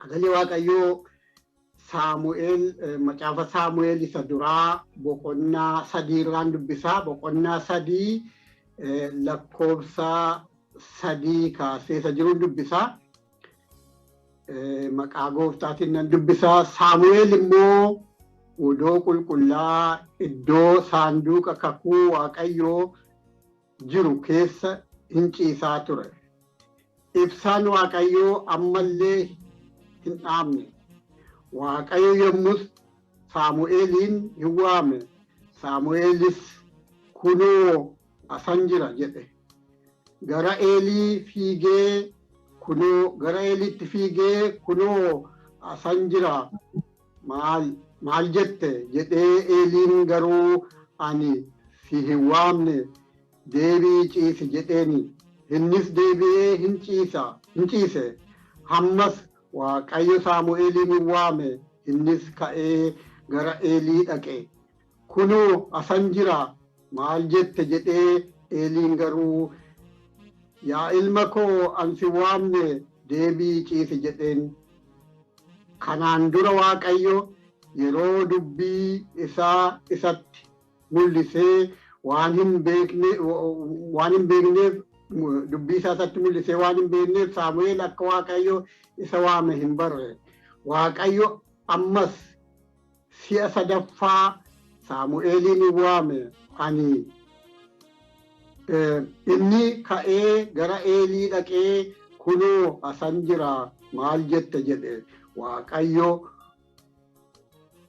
Sagalee Waaqayyoo Saamu'eel macaafa Saamu'eel isa duraa boqonnaa 3 irraan dubbisaa. Boqonnaa 3 lakkoofsa 3 kaasee isa jiru dubbisaa. Maqaa gooftaatiin nan dubbisaa. Saamu'eel immoo iddoo qulqullaa iddoo saanduqa kakuu Waaqayyoo jiru keessa hin ciisaa ture. Ibsaan Waaqayyoo ammallee hin dhaamne. Waaqayyo yommus Saamu'eeliin hin waame. Saamu'eelis kunoo asan jira jedhe. Gara Eelii fiigee kunoo gara Eeliitti fiigee kunoo asan jira maal jette jedhee Eeliin garuu ani si hin waamne deebii ciisi jedheeni. Innis deebi'ee hin ciise. Hammas Waaqayyo Saamu'eeliin hin waame. Innis ka'ee gara Eelii dhaqe. Kunoo asan jira maal jette jedhee Eeliin garuu yaa ilma koo ani si waamne deebii ciisi jedheen. Kanaan dura Waaqayyo yeroo dubbii isaa isatti mul'isee waan hin beekneef dubbii isaa isatti mul'isee waan hin beekneef Saamu'eel akka Waaqayyo isa waame hin barre. Waaqayyo ammas si'a sadaffaa Saamu'eeliin hin waame. Inni ka'ee gara Eelii dhaqee kunoo asan jira maal jette jedhe. Waaqayyo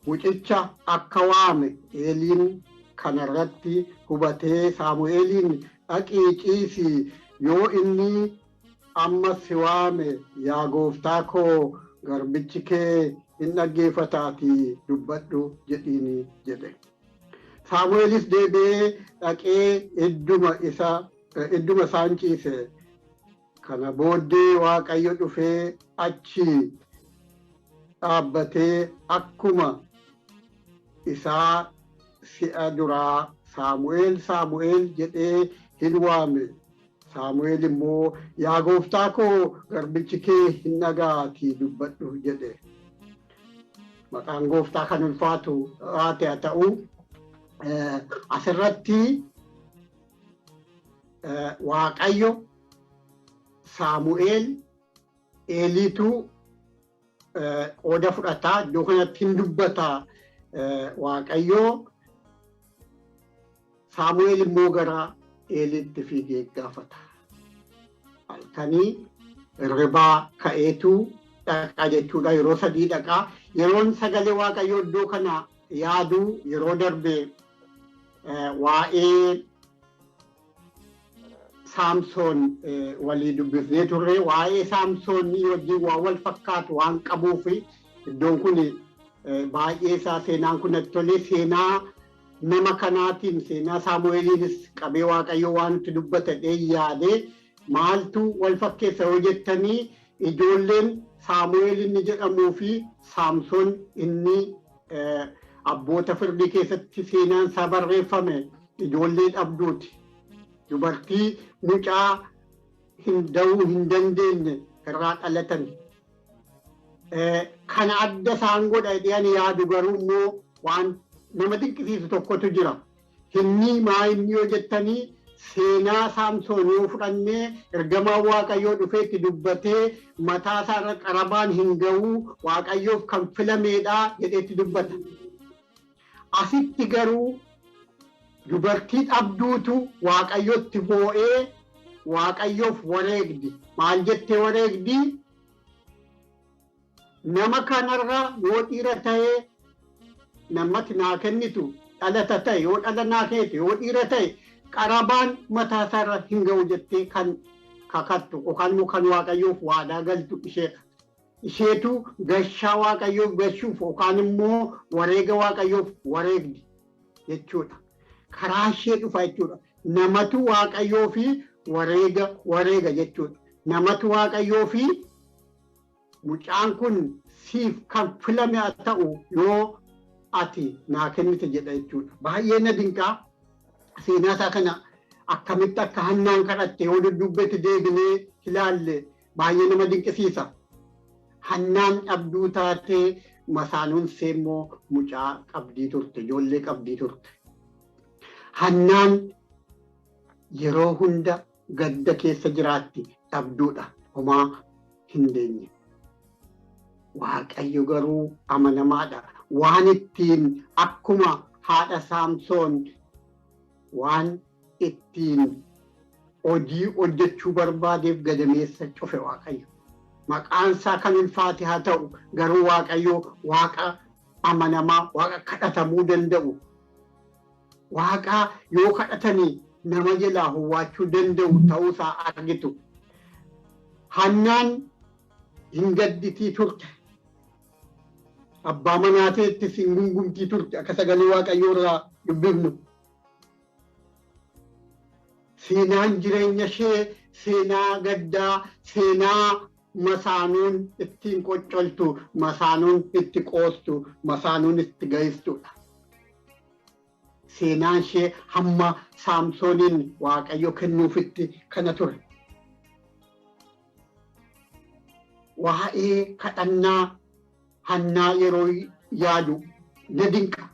mucicha akka waame Eeliin kanarratti hubatee Saamu'eeliin dhaqii ciisi yoo inni ammas si waame yaa gooftaa koo garbichi kee hin dhaggeeffataatii dubbadhu jedhiini jedhe. Saamu'eelis deebi'ee dhaqee idduma isaan ciise. Kana booddee Waaqayyo dhufee achi dhaabbatee akkuma isaa si'a duraa Saamu'eel Saamu'eel jedhee hin waame. Saamu'eel immoo yaa gooftaa koo garbichi kee hin dhaga'aatii dubbadhu jedhe. Maqaan gooftaa kan ulfaatu haa ta'u. Asirratti Waaqayyo Saamu'eel Eeliitu qooda fudhataa. Iddoo kanatti hin dubbataa Waaqayyo. Saamu'eel immoo gara Eeliitti fiigee gaafata. Halkanii ribaa ka'eetu dhaqa jechuudha. Yeroo 3 dhaqaa. Yeroon sagalee Waaqayyo iddoo kana yaadu yeroo darbe waa'ee Saamsoon walii dubbifnee turre. Waa'ee Saamsoonii wajjin waan wal fakkaatu waan qabuuf iddoon kun baay'ee isaa seenaan kun natti tolee. Seenaa nama kanaatiin seenaa Saamu'eeliinis qabee Waaqayyo waan itti dubbatadhee yaadee maaltu wal fakkeessa yoo jettanii ijoolleen Saamu'eel inni jedhamuu fi Saamsoon inni abboota firdii keessatti seenaan isaa barreeffame ijoollee dhabduuti. Dubartii mucaa da'uu hin dandeenye irraa dhalatan. Kana adda isaan godha jedhanii yaadu garuu immoo waan nama dinqisiisu tokkotu jira. Inni yoo jettanii seenaa Saamsoon yoo fudhannee ergamaan Waaqayyoo dhufee itti dubbatee mataa isaarra qarabaan hin ga'uu Waaqayyoof kan filameedha jedheetti dubbata. Asitti garuu dubartii dhabduutu Waaqayyotti boo'ee Waaqayyoof wareegdi. Maal jettee wareegdi? Nama kanarra yoo dhiira ta'ee namatti naa kennitu dhalata ta'e yoo dhala naa kennite yoo dhiira ta'e qarabaan mataa isaarra hin ga'u jettee kan kakattu yookaan immoo kan Waaqayyoof waadaa galtu isheedha. Isheetu gashaa Waaqayyoof gashuuf yookaan immoo wareega Waaqayyoof wareegdi jechuudha. Karaa ishee dhufa jechuudha. Namatu Waaqayyoof wareega jechuudha. Namatu Waaqayyoof mucaan kun siif kan filame haa ta'u yoo ati naa kennite jedha jechuudha. Baay'ee na dinqaa. Seenaa isaa kana akkamitti akka Hannaan kadhatte yoo duddubbatti deebinee ilaalle baay'ee nama dinqisiisa. hannaan dhabduu taatee masaanuun seemmoo mucaa qabdii turte, ijoollee qabdii turte. Hannaan yeroo hunda gadda keessa jiraatti, dhabduudha, homaa hin deenye. Waaqayyo garuu amanamaadha. Waan ittiin akkuma haadha Saamsoon waan ittiin hojii hojjechuu barbaadeef gadameessa cufe Waaqayyo. Maqaan isaa kan ulfaate haa ta'u, garuu Waaqayyo Waaqa amanamaa, Waaqa kadhatamuu danda'u. Waaqa yoo kadhatanii nama jalaa howwaachuu danda'u ta'uusaa argitu. Hannaan hin gadditii turte. Abbaa manaa ta'ettis hin gungumtii turte, akka sagalee Waaqayyoo irraa dubbifnu. Seenaan jireenya ishee seenaa gaddaa, seenaa masaanuun ittiin qoccoltu, masaanuun itti qoostu, masaanuun itti gahistuudha. Seenaan ishee hamma Saamsooniin Waaqayyo kennuufitti kana ture. Waa'ee kadhannaa Hannaa yeroo yaadu na dinqa.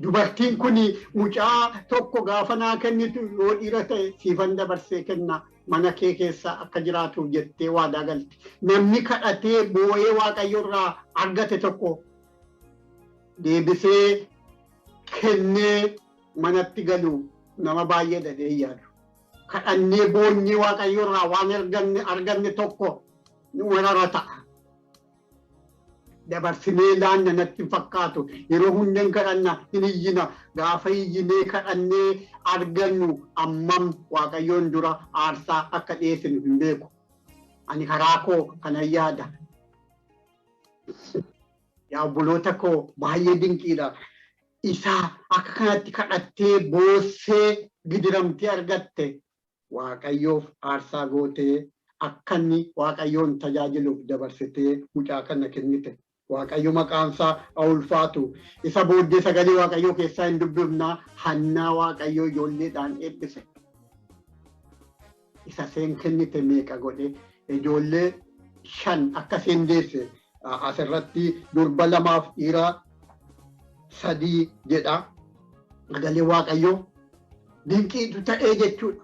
Dubartiin kun mucaa tokko gaafa naa kennitu yoo dhiira ta'e siifan dabarsee kenna, mana kee keessa akka jiraatuuf jettee waadaa galte. Namni kadhatee boo'ee Waaqayyo irraa argate tokko deebisee kennee manatti galu nama baay'ee dadhee yaadu. Kadhannee boonyee Waaqayyo irraa waan arganne tokko nu warara ta'a. Dabarsinee laanna natti fakkaatu. Yeroo hundeen kadhanna hin iyyina. Gaafa iyyinee kadhannee argannu ammam Waaqayyoon dura aarsaa akka dhiyeessinu hin beeku. Ani karaa koo kana yaada. Yaa obboloota koo baay'ee dinqiidha. Isaa akka kanatti kadhattee boossee gidiramtee argatte Waaqayyoof aarsaa gootee akka inni Waaqayyoon tajaajiluuf dabarsitee mucaa kana kennite. Waaqayyo maqaan isaa haa ulfaatu. Isa booddee sagalee Waaqayyoo keessaa hin dubbifnaa. Hannaa Waaqayyoo ijoolleedhaan eebbise. Isa seen kennite meeqa godhe? Ijoollee 5 akka seen deesse asirratti durba 2 fi dhiira 3 jedha. Sagalee Waaqayyoo dinqiitu ta'ee jechuudha.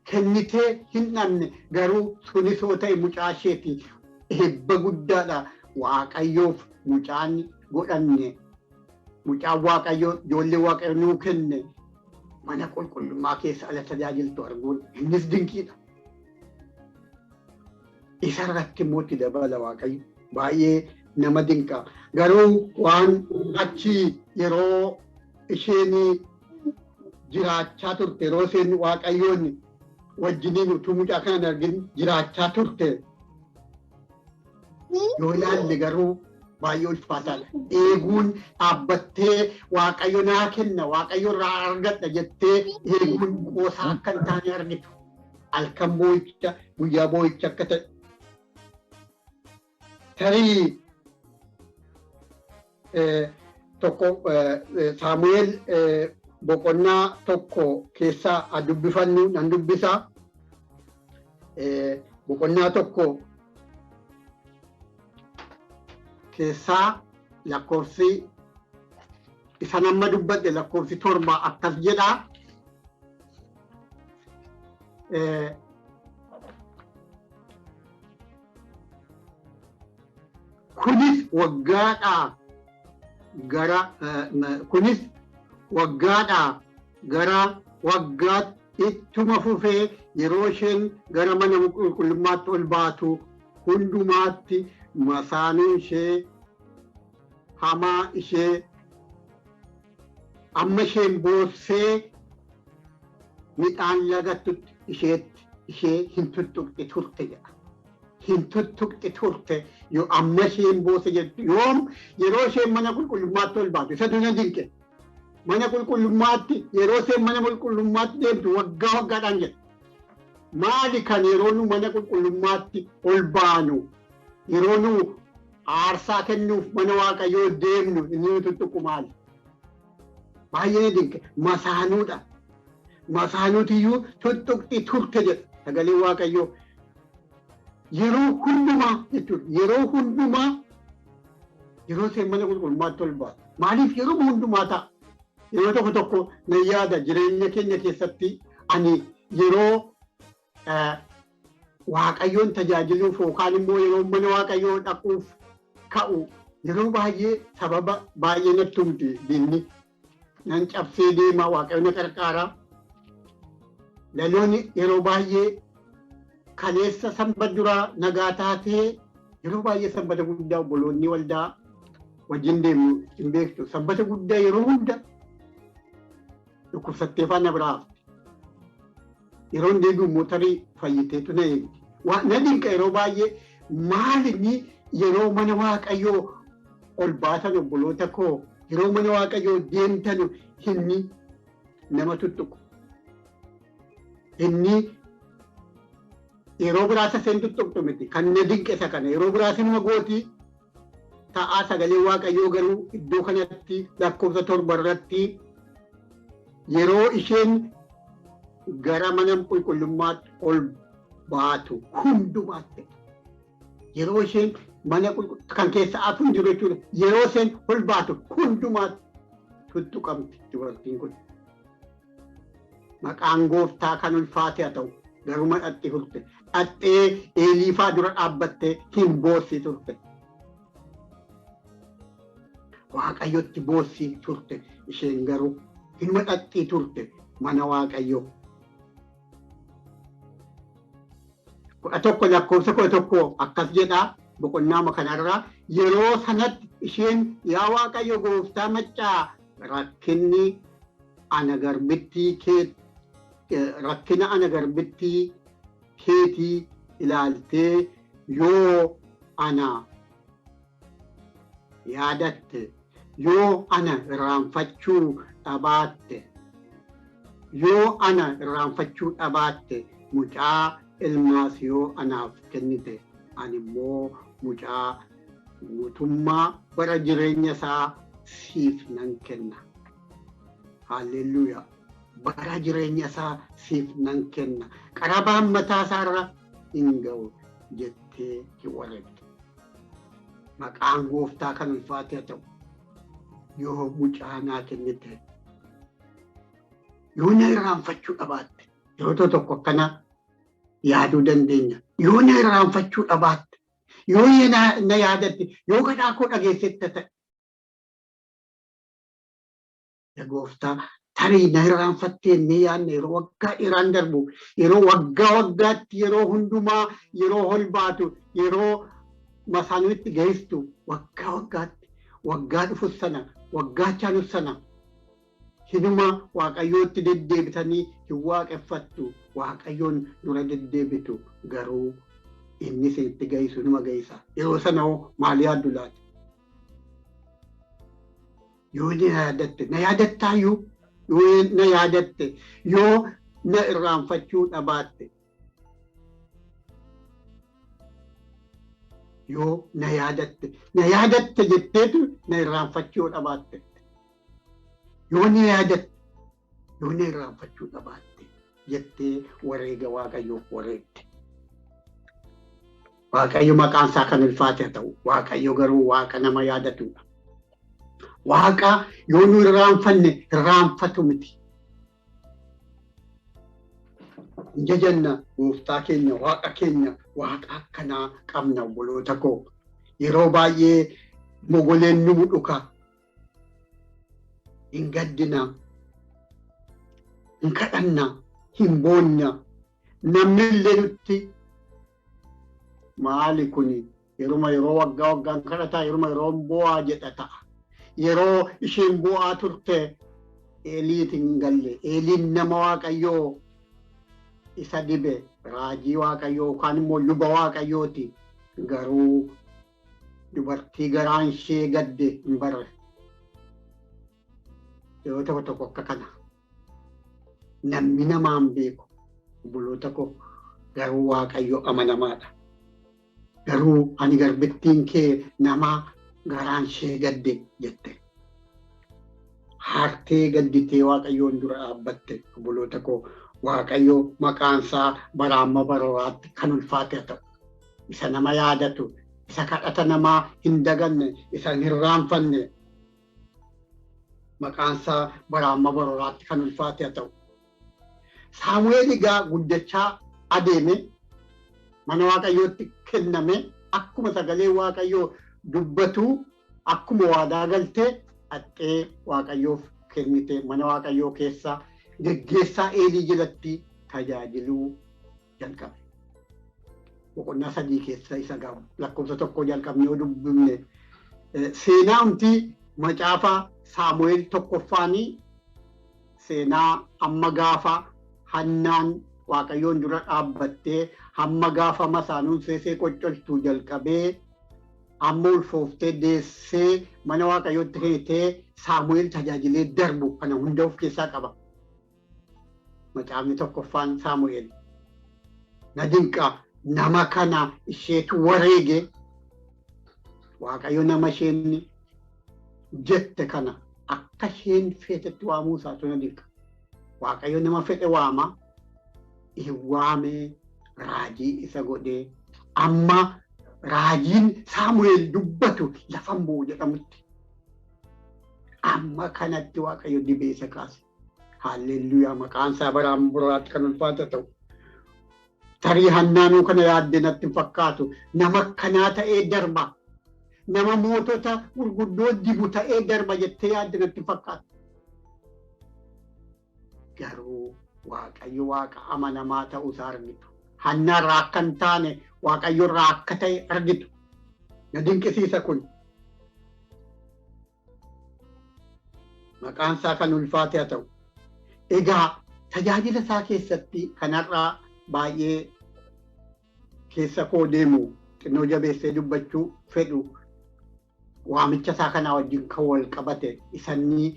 Kennitee hin dhabne garuu sunis yoo ta'e mucaa isheeti. Eebba guddaadha. Waaqayyoof mucaan godhanne, mucaan Waaqayyoo ijoollee Waaqayyo nuu kenne mana qulqullummaa keessa ala tajaajiltu arguun innis dinqiidha. Isa irratti immoo itti dabala Waaqayyo. Baay'ee nama dinqa. Garuu waan achi yeroo isheen jiraachaa turte, yeroo isheen Waaqayyoon wajjiniin utuu mucaa kana hin argin jiraachaa turte, yoo ilaalle garuu baay'ee ulfaataadha. Eeguun dhaabbattee Waaqayyo naa kenna, Waaqayyo irraa argadha jettee eeguun qoosaa akka hin taane argitu. Halkan boo'icha, guyyaa boo'icha akka ta'e. Tarii tokko Saamu'eel boqonnaa tokko keessaa dubbifannu nan dubbisa. Boqonnaa tokko keessaa lakkoofsi isa nama dubbadhe lakkoofsi 7 akkas jedha. Kunis waggaadhaa gara waggaatti ittuma fufee yeroo isheen gara mana qulqullummaatti ol baatu hundumaatti masaanuun ishee hamaa ishee amma isheen boossee midhaan lagattutti ishee hin tuttuqxe turte jedha. Hin tuttuqxe turte yoo amma isheen boosse jettu yoom yeroo isheen mana qulqullummaatti ol baatu isa duna dinqe. Mana qulqullummaatti yeroo isheen mana qulqullummaatti deemtu waggaadhaan jedha. Maali kan yeroo nu mana qulqullummaatti ol baanu yeroo nu aarsaa kennuuf mana Waaqayyoo deemnu inni tuttuqu maali? Baay'ee dinqe masaanuudha. Masaanuutiyyuu tuttuqxi turte jedha sagaleen Waaqayyoo. yeroo hundumaa jechuudha. Yeroo hundumaa yeroo isheen mana qulqullummaatti ol baatu. Maaliif yeroo hundumaa ta'a? Yeroo tokko tokko nan yaada jireenya keenya keessatti ani yeroo Waaqayyoon tajaajiluuf yookaan immoo yeroo mana Waaqayyoo dhaquuf ka'u yeroo baay'ee sababa baay'ee natti humti diinni. Nan cabsee deema Waaqayyo na qarqaara. Laloonni yeroo baay'ee kaleessa sanbata duraa nagaa taatee yeroo baay'ee sanbata guddaa obboloonni waldaa wajjin deemu hin beektu. Sanbata guddaa yeroo hunda dhukkubsattee faana biraa yeroo hin deebi'u mootarii fayyiteetu na eegdi. Na dinqa yeroo baay'ee maalinni yeroo mana Waaqayyoo ol baatan obboloota koo yeroo mana Waaqayyoo deemtan inni nama tuttuqu. Inni yeroo biraasa seen tuttuqtu miti. Kan na dinqisa kana yeroo biraasa nama gootii ta'aa sagalee Waaqayyoo garuu iddoo kanatti lakkoofsa 7 irratti yeroo isheen gara mana qulqullummaatti ol baatu hundumaatti yeroo isheen mana kan keessa afuun jiru jechuudha. Yeroo isheen ol baatu hundumaatti tuttuqamti dubartiin kun. Maqaan Gooftaa kan ulfaate haa ta'u garuma dhatti turte. Dhattee Eeliifaa dura dhaabbattee hin boossi turte. Waaqayyotti boossi turte. Isheen garuu hin maxxatti turte mana Waaqayyoo. 11 lakkoofsa 11 akkas jedha boqonnaa kanarraa yeroo sanatti isheen yaa Waaqayyo Gooftaa maccaa rakkinni ana garbittii kee rakkina ana garbittii keetii ilaaltee yoo ana yaadatte yoo ana irraanfachuu dhabaatte mucaa ilmaas yoo anaaf kennite ani immoo mucaa mootummaa bara jireenya isaa siif nan kenna. Haalleluuyaa. Bara jireenya isaa siif nan kenna. Qarabaan mataa isaarra hin ga'u jettee hin wareegde. Maqaan Gooftaa kan ulfaate haa ta'u. Yoo mucaa naa kennite yoo na irraanfachuu dhabaatte yeroo tokko akkana yaaduu dandeenya. Yoo na irraanfachuu dhabaatte yoo na yaadatte yoo gadhaa koo dhageessette ta'e. Yaa Gooftaa tarii na irraanfattee ni yaadne yeroo waggaa dheeraan darbu yeroo waggaatti yeroo hundumaa yeroo ol baatu yeroo masaanuutti geesstu waggaatti waggaa dhufu sana waggaa chaanu sana hinuma Waaqayyootti deddeebitanii hin waaqeffattu. Waaqayyoon dura deddeebitu garuu inni sitti geessu numa geessa. Yeroo sana hoo maal yaaddu laata? Yoo na yaadattaayyuu yoo na yaadatte yoo na irraanfachuu dhabaatte yoo na yaadatte jetteetu na irraanfachuu dhabaatte. Yoo na yaadatte yoo na irraanfachuu dhabaatte jettee wareega Waaqayyoof wareegde. Waaqayyo maqaan isaa kan ulfaate haa ta'u. Waaqayyo garuu Waaqa nama yaadatudha. Waaqa yoo nu irraanfanne irraanfatu miti. Jajanna Gooftaa keenya Waaqa keenya Waaqa akkanaa qabna obboloota koo. Yeroo baay'ee mogoleen nu mudhuka. Hin gaddina. Hin kadhanna. Hin boonna. Namni illee nutti maali kuni yeroo waggaan kadhataa yeroo bo'aa jedha ta'a. Yeroo isheen bo'aa turte Eeliit hin galle. Eeliin nama Waaqayyoo isa dibe raajii Waaqayyoo yookaan immoo luba Waaqayyooti. Garuu dubartii garaan ishee gadde hin barre. Yeroo tokko akka kana namni namaan beeku obboloota koo garuu Waaqayyo amanamaadha. Garuu ani garbittiin kee nama garaan ishee gadde jette. Haartee gadditee Waaqayyoon dura dhaabbatte obboloota koo. Waaqayyo maqaan isaa bara amma baraatti kan ulfaate haa ta'u. isa nama yaadatu, isa kadhata namaa hin daganne, isa hin irraanfanne. Maqaan isaa bara amma baroraatti kan ulfaate haa ta'u. Saamu'eel egaa guddachaa adeeme, mana Waaqayyootti kenname, akkuma sagalee Waaqayyoo dubbatu, akkuma waadaa galtee haxxee Waaqayyoof kennite mana Waaqayyoo keessa geggeessaa Eelii jalatti tajaajiluu jalqabe. Boqonnaa 3 keessa isa gahu lakkoofsa 1 jalqabnee yoo dubbifne seenaa umtii macaafa Saamu'eel tokkoffaanii seenaa amma gaafa Hannaan Waaqayyoon dura dhaabbattee hamma gaafa masaanuun seesee qoccoltuu jalqabee amma ulfooftee deessee mana Waaqayyootti kennitee Saamu'eel tajaajilee darbu kana hunda of keessaa qaba. Macaafni tokkoffaan Saamu'eel na dinqa nama kana isheetu wareege Waaqayyo nama isheen jette kana akka isheen feetetti waamuu isaatu na dinqa. Waaqayyo nama fedhe waama, waamee raajii isa godhee amma raajiin Saamu'eel dubbatu lafan bu'u jedhamutti amma kanatti Waaqayyo dibee isa kaase. Haalleluuyaa, maqaan isaa bara amma baroraatti kan ulfaate ta'u. Tarii Hannaanuu kana yaadde natti hin fakkaatu. Nama akkanaa ta'ee darba, nama mootota gurguddoo dibu ta'ee darba jettee yaadde natti hin fakkaatu. Garuu Waaqayyo Waaqa amanamaa ta'uu isaa argitu. Hannaa irraa akka hin taane Waaqayyo irraa akka ta'e argitu. Na dinqisiisa kun. Maqaan isaa kan ulfaate haa ta'u. Egaa tajaajila isaa keessatti kanarraa baay'ee keessa koo deemu xinnoo jabeessee dubbachuu fedhu waamicha isaa kanaa wajjin kan wal qabate isanii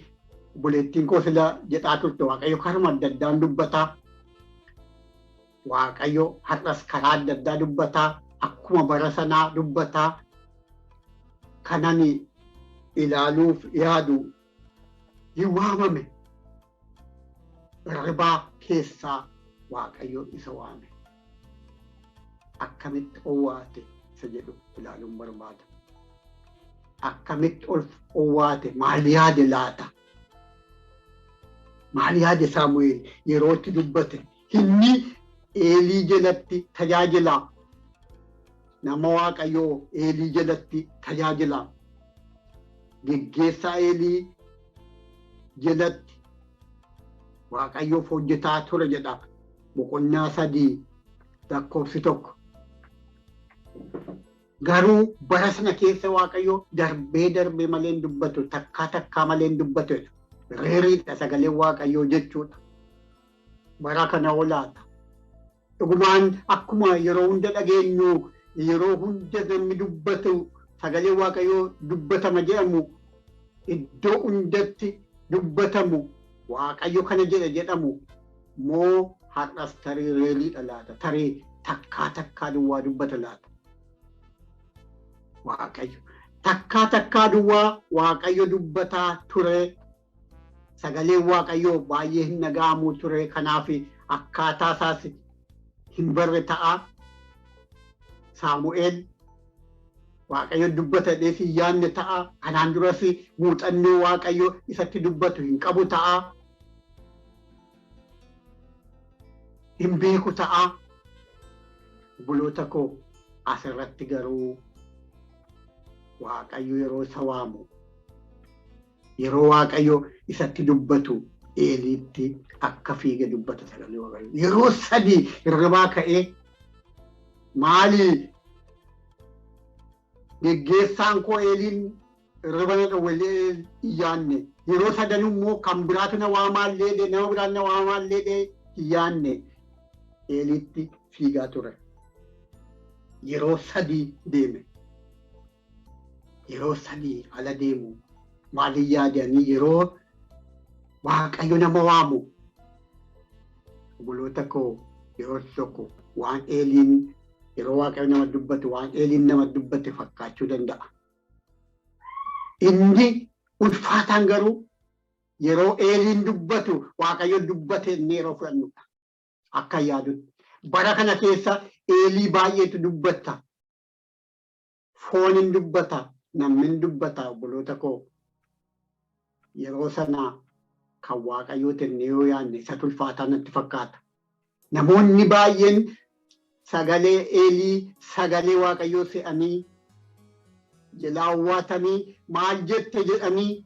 buleettiin koo sila jedhaa turte Waaqayyo karuma adda addaan dubbataa. Waaqayyo har'as karaa adda addaa dubbataa, akkuma bara sanaa dubbataa. Kanani ilaaluuf yaadu hin waamame. Ribaa keessaa Waaqayyo isa waame. Akkamitti owwaate isa jedhu ilaaluun barbaada. Akkamitti owwaate maal yaade laata? Maal yaade Saamu'eel yeroo itti dubbate? Inni Eelii jalatti tajaajilaa. Nama Waaqayyoo Eelii jalatti tajaajilaa. Geggeessaa Eelii jalatti Waaqayyoof hojjetaa ture jedha. Boqonnaa 3 lakkoofsi 1. Garuu bara sana keessa Waaqayyo darbee malee hin dubbatu, takkaa malee hin dubbatu. Reeriidha sagaleen Waaqayyoo jechuudha. Bara kana olaata. Dhugumaan akkuma yeroo hunda dhageenyu, yeroo hunda namni dubbatu sagaleen Waaqayyoo dubbatama jedhamu, iddoo hundatti dubbatamu Waaqayyo kana jedhamu moo har'as tarii reeriidha laata? Tarii takkaa duwwaa dubbata laata? Waaqayyo takkaa duwwaa Waaqayyo dubbataa ture. Sagaleen Waaqayyoo baay'ee hin dhaga'amu ture. Kanaaf akkaataa isaas hin barre ta'a. Saamu'eel Waaqayyo dubbata dhees hin yaadne ta'a. Kanaan duras muuxannoo Waaqayyo isatti dubbatu hin qabu ta'a. Hin beeku ta'a. Obboloota koo asirratti garuu Waaqayyo yeroo isa waamu, yeroo Waaqayyo isatti dubbatu Eeliitti akka fiige dubbata sagalee Waaqayyo. Yeroo 3 hirribaa ka'ee maali geggeessaan koo Eeliin hirribana dhawwalee iyyaanne. Yeroo 3 immoo kan biraatu na waamaallee nama biraan na waamaallee iyyaanne. Eeliitti fiigaa ture. Yeroo 3 deeme. Yeroo 3 ala deemu maaliin yaadanii yeroo Waaqayyo nama waamu. Obboloota koo yeroo tokko waan Eeliin yeroo Waaqayyo nama dubbatu waan Eeliin nama dubbate fakkaachuu danda'a. Inni ulfaataan garuu yeroo Eeliin dubbatu Waaqayyo dubbate inni yeroo fudhannudha. Akka yaadutti bara kana keessa Eelii baay'eetu dubbata. fooniin dubbata, namni dubbata obboloota koo. Yeroo sana kan Waaqayyootiin yoo yaadne isa tulfaataa natti fakkaata. Namoonni baay'een sagalee Eelii, sagalee Waaqayyoo se'anii jalaa awwaatamii maal jette jedhanii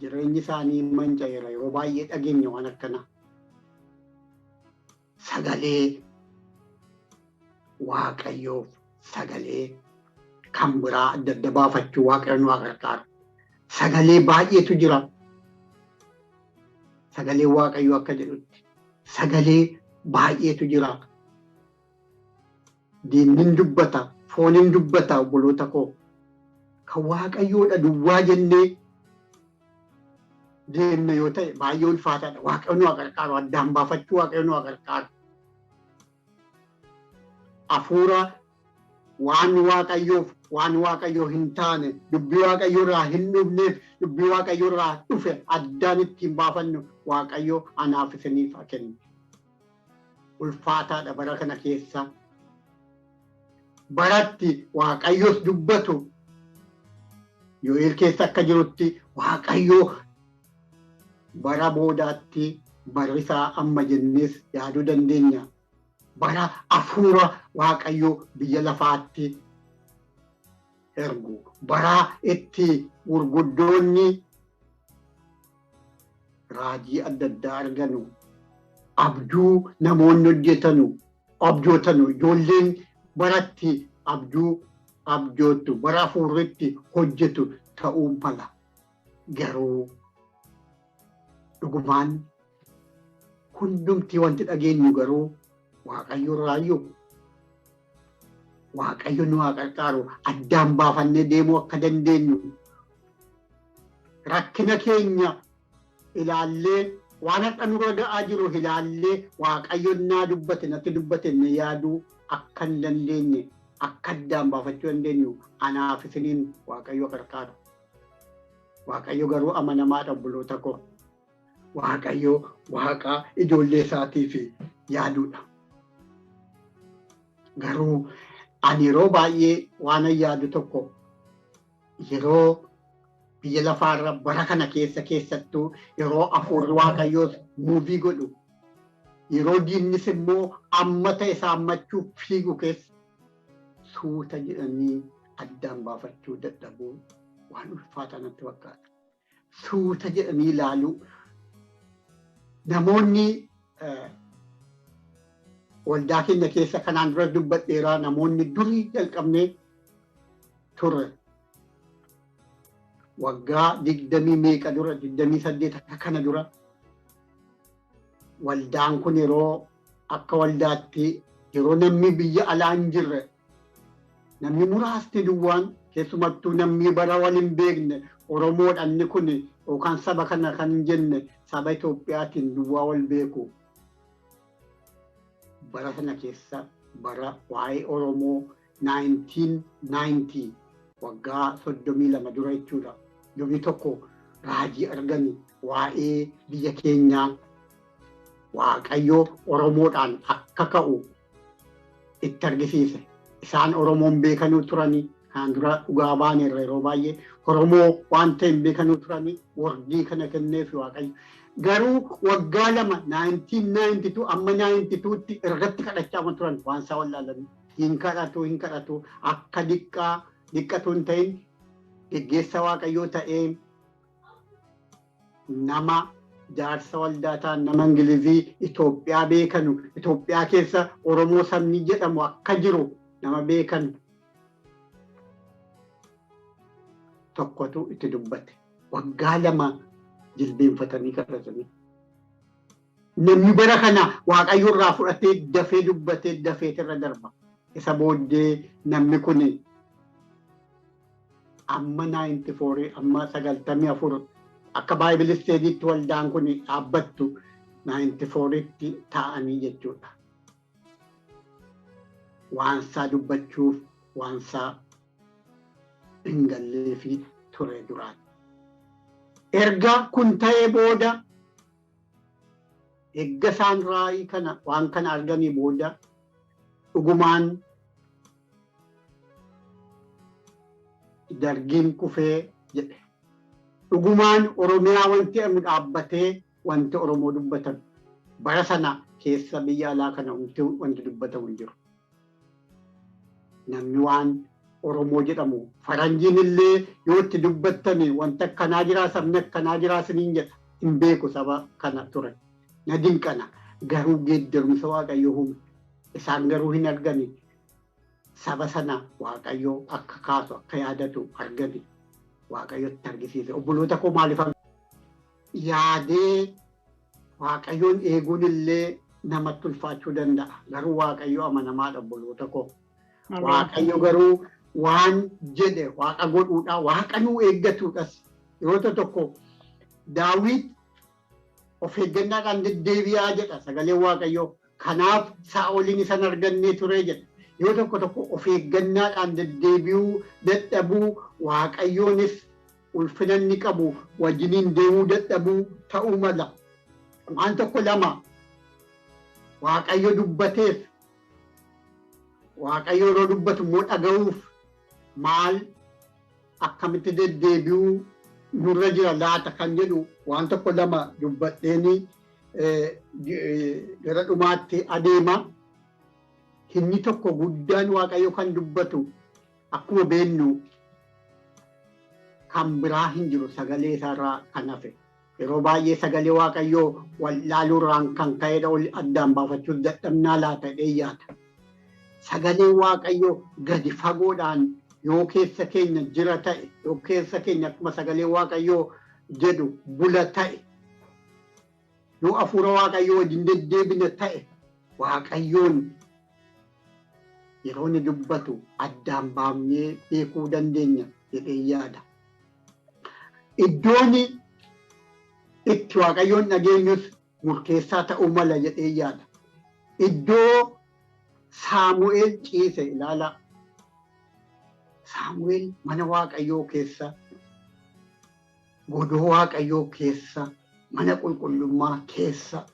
jireenyi isaanii manca'eera. Yeroo baay'ee dhageenya waan akkana. Sagalee Waaqayyoof sagalee kan biraa adda adda baafachuu Waaqayyoon waa gargaara. Sagalee baay'eetu jira. Sagalee Waaqayyoo akka jedhutti sagalee baay'eetu jira. Diinnin dubbata, fooniin dubbata obboloota koo. Kan Waaqayyoodha duwwaa jennee deemna yoo ta'e baay'ee ulfaataadha. Waaqayyoon waa gargaaru, addaan baafachuu Waaqayyoon waa gargaaru. Hafuura waan Waaqayyoof waan Waaqayyoo hin taane dubbii Waaqayyoo irraa hin dhufneef dubbii Waaqayyoo irraa dhufe addaan ittiin baafannu Waaqayyoo anaaf isiniif haa kennu. Ulfaataadha bara kana keessa. Baratti Waaqayyoos dubbatu Yo'eel keessa akka jirutti Waaqayyoo bara boodaatti barri isaa amma jennees yaaduu dandeenya. Bara hafuura Waaqayyoo biyya lafaatti ergu. Bara itti gurguddoonni raajii adda addaa arganu. Abjuu namoonni hojjetanu, abjootanu, ijoolleen baratti abjuu abjootu, bara hafuurritti hojjetu ta'uu mala. Garuu dhugumaan hundumti wanti dhageenyu garuu Waaqayyo irraayyuu Waaqayyo nu haa gargaaru addaan baafannee deemuu akka dandeenyu. Rakkina keenya ilaallee waan akka nurra ga'aa jiru ilaallee Waaqayyo naa dubbate natti dubbate ni yaaduu akka hin dandeenye akka addaan baafachuu dandeenyu anaaf isiniin Waaqayyo gargaaru. Waaqayyo garuu amanamaadha obboloota koo. Waaqayyo Waaqa ijoollee isaatiif yaaduudha. Garuu ani yeroo baay'ee waan yaadu tokko yeroo biyya lafaarra bara kana keessattuu yeroo hafuurri Waaqayyoos muuvii godhu yeroo diinnis immoo amma ta'e saammachuuf fiigu keessa suuta jedhanii addaan baafachuu dadhabuu waan ulfaataa natti fakkaata. Suuta jedhanii ilaaluu namoonni waldaa keenya keessa kanaan dura dubbadheeraa namoonni durii jalqabnee turre. Waggaa 20 meeqa dura 28 akka kana dura waldaan kun yeroo akka waldaatti yeroo namni biyya alaa hin jirre namni muraasti duwwaan keessumattuu namni bara wal hin beekne Oromoodhaan kun yookaan saba kana kan hin jenne saba Itoophiyaatiin duwwaa wal beeku. Bara sana keessa bara waa'ee Oromoo 1990 waggaa 32 dura jechuudha. Yommuu tokko raajii argani waa'ee biyya keenyaa Waaqayyoo Oromoodhaan akka ka'u itti argisiise. Isaan Oromoon beekanuu turanii kan dura dhugaa baaneerra yeroo baay'ee Oromoo waan ta'e hin beekanuu turanii wardii kana kenneef Waaqayyo. Garuu waggaa lama 1992 amma 92tti irratti kadhachaa turan waan isaa wallaalanii hin kadhatu akka diqqatu hin ta'in geggeessa Waaqayyoo ta'ee nama jaarsa waldaa ta'an nama Ingilizii Itoophiyaa beekanu Itoophiyaa keessa Oromoo sabni jedhamu akka jiru nama beekan tokkotu itti dubbate. Waggaa lama jilbeenfatanii kadhatanii. Namni bara kana Waaqayyo irraa fudhatee dafee dubbatee dafee irra darba. Isa booddee namni kun amma 94 amma 94 akka Baayibilisteediitti waldaan kun dhaabbattu 94tti ta'anii jechuudha. Waansaa dubbachuuf waansaa hin galleefi ture duraan. Erga kun ta'ee booda eegga isaan raayii kana waan kana arganii booda dhugumaan dargiin kufee jedhe. Dhugumaan Oromiyaa wanti dhaabbatee wanti Oromoo dubbatan bara sana keessa biyya alaa kana wanti dubbatamu hin jiru. Namni waan Oromoo jedhamu faranjiin illee yoo itti dubbattani wanta akkanaa jiraa sabni akkanaa jiraa siniin jedha hin beeku saba kana ture. Na dinqana garuu geeddarumsa Waaqayyoo uume. Isaan garuu hin argani saba sana Waaqayyoo akka kaasu akka yaadatu argani. Waaqayyotti argisiise. Obboloota koo maaliif yaadee Waaqayyoon eeguun illee namatti ulfaachuu danda'a. Garuu Waaqayyoo amanamaadha obboloota koo. Waaqayyo garuu waan jedhe Waaqa godhuudha. Waaqa nuu eeggatuudhas yeroo tokko Daawit of eeggannaadhaan deddeebi'aa jedha sagalee Waaqayyoo. Kanaaf Saa'oliin isa argannee ture jedha. Yoo tokko of eeggannaadhaan deddeebi'uu dadhabuu Waaqayyoonis ulfina inni qabu wajjiniin deemuu dadhabuu ta'uu mala. Waan tokko lama Waaqayyo dubbateef Waaqayyo yeroo dubbatu immoo dhaga'uuf maal akkamitti deddeebi'uu nurra jira laata kan jedhu waan tokko lama dubbadheeni gara dhumaatti adeema. Inni tokko guddaan Waaqayyo kan dubbatu akkuma beennu kan biraa hin jiru sagalee isaarraa kan hafe. Yeroo baay'ee sagalee Waaqayyoo wallaaluurraan kan ka'edha addaan baafachuuf dadhabnaa laata jedhee yaada. Sagaleen Waaqayyoo gadi fagoodhaan yoo keessa keenya jira ta'e yoo keessa keenya akkuma sagalee Waaqayyoo jedhu bula ta'e yoo hafuura Waaqayyoo wajjin deddeebina ta'e Waaqayyoon yeroo inni dubbatu addaan baafnee beekuu dandeenya jedhee yaada. Iddoon itti Waaqayyoon dhageenyus murteessaa ta'uu mala jedhee yaada. Iddoo Saamu'eel ciise ilaala. Saamu'eel mana Waaqayyoo keessa, godoo Waaqayyoo keessa, mana qulqullummaa keessa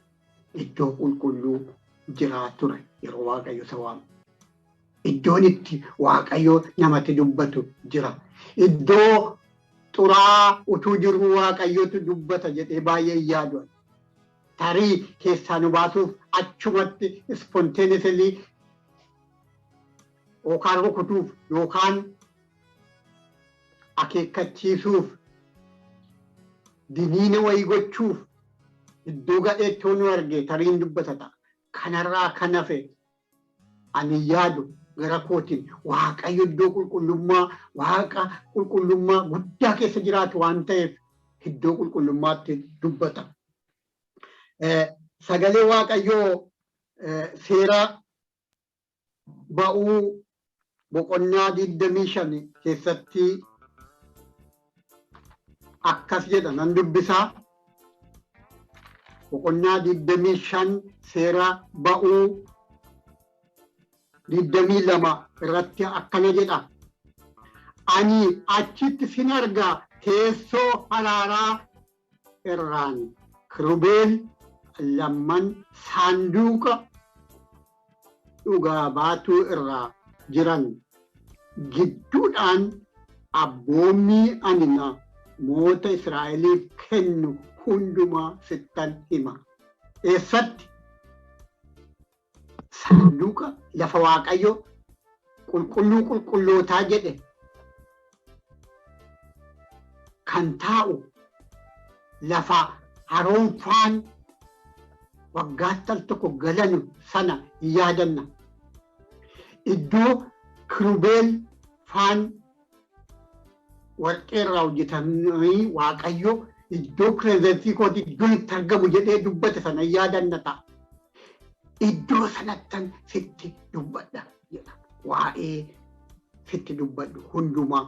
iddoo qulqulluu jiraa ture yeroo Waaqayyo isa waamu. Iddoon itti Waaqayyoo namatti dubbatu jira. Iddoo xuraa utuu jiru Waaqayyootu dubbata jedhee baay'ee yaadu. Tarii keessaa nu baasuuf achumatti spontaneously yookaan rukutuuf yookaan akeekkachiisuuf diniina wayii gochuuf iddoo gadheettoo nu arge tariin dubbata ta'a. Kanarraa kan hafe ani yaadu gara kootiin Waaqayyo iddoo qulqullummaa Waaqa qulqullummaa guddaa keessa jiraatu waan ta'eef iddoo qulqullummaatti dubbata. Sagalee Waaqayyoo seera ba'uu boqonnaa 25 keessatti akkas jedha nan dubbisaa. Boqonnaa 25 seera ba'uu 22 irratti akkana jedha. Ani achitti sin argaa teessoo araaraa irraan kirubeel lamman saanduqa dhugaa baatuu irraa jiran gidduudhaan abboommii ani moota Israa'eliif kennu hundumaa sittan hima. Eessatti? Saanduqa lafa Waaqayyo qulqulluu qulqullootaa jedhe kan taa'u lafa haroonfaan waggaatti al tokko galanu sana yaadanna. Iddoo kirubeel faan warqee irraa hojjetamanii Waaqayyo iddoo pireezentii kooti iddoo itti argamu jedhee dubbate sana yaadanna ta'a. Iddoo sanattan sitti dubbadha jedha. Waa'ee sitti dubbadhu hundumaa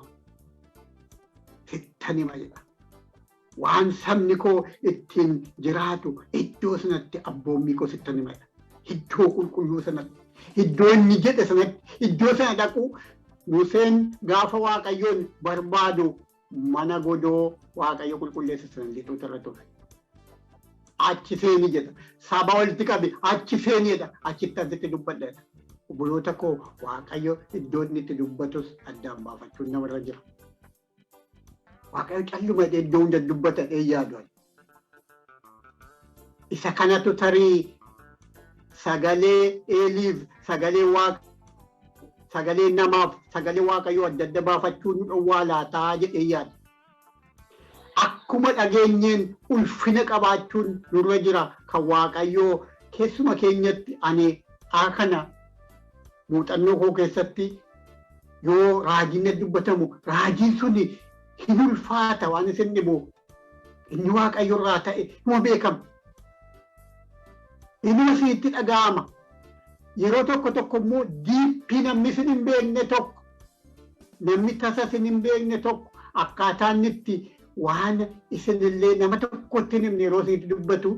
sittan hima jedha. Waan sabni koo ittiin jiraatu iddoo sanatti abboommii koo sittan hima jedha. Iddoo qulqulluu sanatti, iddoo inni jedhe sanatti, iddoo sana dhaqu Museen gaafa Waaqayyoon barbaadu mana godoo Waaqayyo qulqulleessa sana lixuutu irra ture. Achi seeni jedha. Saba walitti qabe achi seeni jedha. Achitti asitti dubbadha jedha. Obboloota koo Waaqayyo iddoo inni itti dubbatus addaan baafachuun namarra jira. Waaqayyo calluma iddoo hunda dubbatadhee yaadu. Isa kanatu tarii sagalee Eeliif, sagalee Waaqa, sagalee namaaf, sagalee Waaqayyoo adda adda baafachuu nu dhowwaa laataa jedhee yaada. Akkuma dhageenyeen ulfina qabaachuun nurra jira kan Waaqayyoo keessuma keenyatti ani kana muuxannoo koo keessatti yoo raajiin dubbatamu raajiin suni hin ulfaata waan isin dhibu inni Waaqayyo irraa ta'e numa beekama. Inni asitti dhaga'ama. Yeroo tokko immoo diippii namni isin hin beekne tokko namni tasa isin hin beekne tokko akkaataan itti waan isinillee nama tokkotti hin himne yeroo asitti dubbatu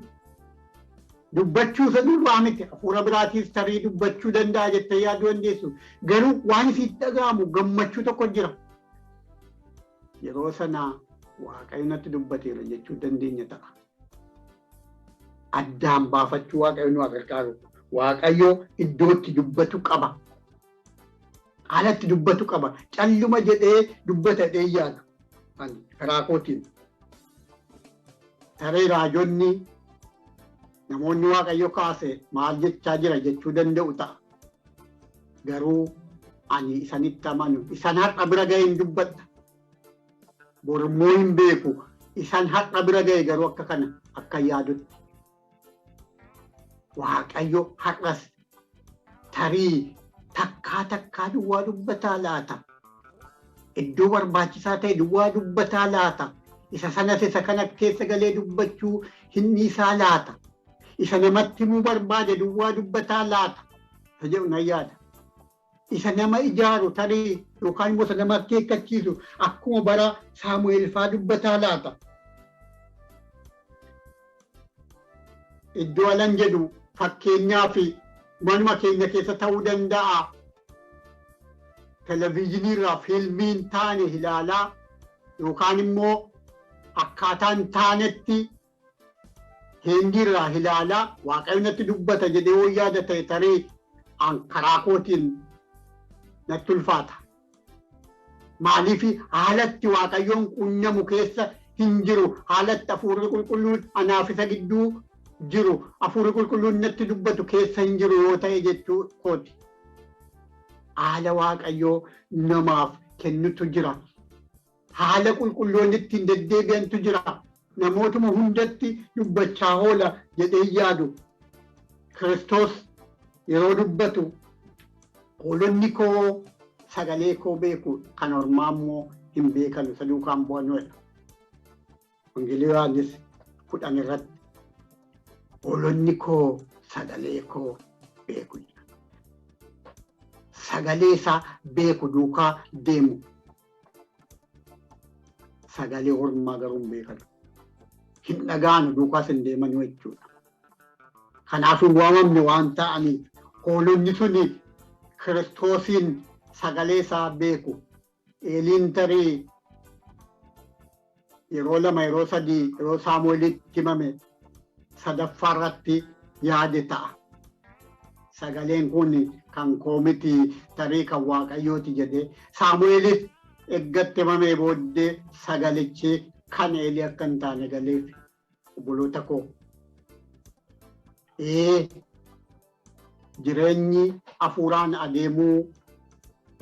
dubbachuu isa duwwaa miti hafuura biraatiis tarii dubbachuu danda'a jettee yaaduu dandeessu. Garuu waan isitti dhaga'amu gammachuu tokko jira. Yeroo sanaa Waaqayyo natti dubbateera jechuu dandeenya ta'a. Addaan baafachuu Waaqayyo nu gargaaru. Waaqayyo iddootti dubbatu qaba. Haalatti dubbatu qaba. Calluma jedhee dubbatadhee yaadu. Karaa kootiin. Taree raajonni namoonni Waaqayyo kaase maal jechaa jira jechuu danda'u ta'a. Garuu ani isanitti amanu. Isan har'a bira ga'e hin dubbadha. Borummoo hin beeku. Isan har'a bira ga'e garuu akka kana akka yaadutti. Waaqayyo har'as tarii takkaa duwwaa dubbataa laata. Iddoo barbaachisaa ta'e duwwaa dubbataa laata. Isa sanas isa kana keessa galee dubbachuu hin dhiisaa laata. Isa namatti himuu barbaade duwwaa dubbataa laata. Isa jedhu nan yaada. Isa nama ijaaru tarii yookaan immoo isa nama akeekkachiisu akkuma bara Saamu'eel fa'aa dubbataa laata. Iddoo alan jedhu fakkeenyaa fi manuma keenya keessa ta'uu danda'a. Televezyiinii irraa fiilmiin taane ilaalaa yookaan immoo akkaataan taanetti Hindii irraa ilaalaa Waaqayyo natti dubbata jedhee yoo yaada ta'e tarii karaa kootiin natti ulfaata. Maaliif haalatti Waaqayyoon qunnamu keessa hin jiru. Haalatti hafuurri qulqulluun anaaf isa gidduu jiru. Hafuurri qulqulluun natti dubbatu keessa hin jiru yoo ta'e jechuu kooti. Haala Waaqayyoo namaaf kennutu jira. Haala qulqulloonni ittiin deddeebi'antu jira. Namootuma hundatti dubbachaa oola jedhee yaadu. Kiristoos yeroo dubbatu hoolonni koo sagalee koo beeku kan ormaa immoo hin beekan isa duukaan bu'anudha. Wangeelii Yohaannis 10 irratti hoolonni koo sagalee koo beeku. Sagalee isaa beeku duukaa deemu. Sagalee ormaa garuu hin beekan. Hin dhaga'anu duukaas hin deeman jechuudha. Kanaaf hin waamamne waan ta'aniif hoolonni suni Kiristoosiin sagalee isaa beeku. Eeliin tarii yeroo 2 yeroo 3 yeroo Saamu'eelitti himame sadaffaa irratti yaade ta'a. Sagaleen kun kan koomiti tarii kan Waaqayyooti jedhee Saamu'eelis eggatti himamee booddee sagalichi kan Eelii akka hin taane galeef obboloota koo. Jireenyi hafuuraan adeemuu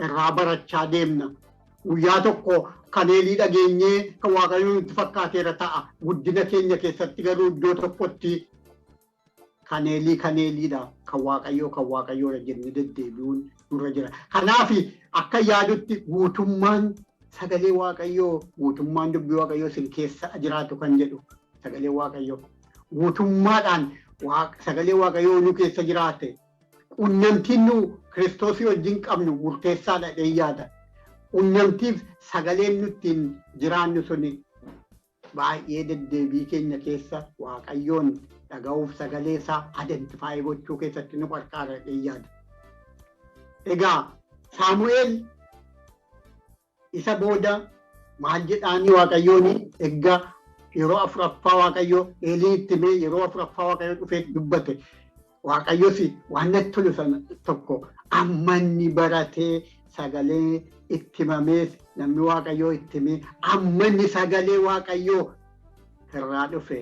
irraa barachaa deemna. Guyyaa tokko kan Eelii dhageenyee kan Waaqayyoo nutti fakkaateera ta'a. Guddina keenya keessatti garuu iddoo tokkotti kan Eeliidha. Kan Waaqayyoodha jennee deddeebi'uun nurra jira. Kanaaf akka yaadutti guutummaan sagalee Waaqayyoo guutummaan dubbii Waaqayyoo sin keessa jiraatu kan jedhu sagalee Waaqayyoo. Guutummaadhaan sagalee Waaqayyoo nu keessa jiraate. Qunnamtiin nu Kiristoosii wajjin qabnu murteessaadha jedhee yaada. Qunnamtiif sagaleen nutti jiraannu suni baay'ee deddeebii keenya keessa Waaqayyoon dhaga'uuf sagalee isaa identifaayi gochuu keessatti nu gargaara jedhee yaada. Egaa Saamu'eel isa booda maal jedhaanii Waaqayyoon egaa yeroo afuraffaa Waaqayyoo Eelii itti himee yeroo afuraffaa Waaqayyoo dhufee dubbate. Waaqayyoos waan natti tolu sana tokko amma inni baratee sagalee itti himamees namni Waaqayyoo itti himee amma inni sagalee Waaqayyoo irraa dhufe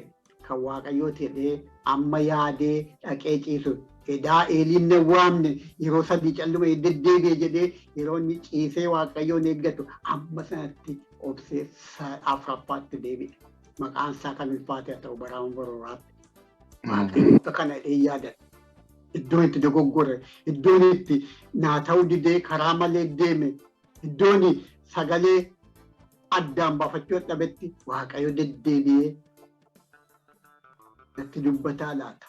kan Waaqayyoo jedhee amma yaadee dhaqee ciisu. Edaa Eeliin na waamne yeroo sadii calluma deddeebi'e jedhee yeroo inni ciisee Waaqayyoon eeggatu amma sanatti obsee afuraffaatti deebi'e. Maqaan isaa kan ulfaate haa ta'u bara baraatti. Waaqayyoota kana yaadan. Iddoon itti dogoggore, iddoon itti naa ta'uu didee karaa malee deeme, iddoon sagalee addaan baafachuu dhabetti Waaqayyo deddeebi'ee natti dubbataa laata.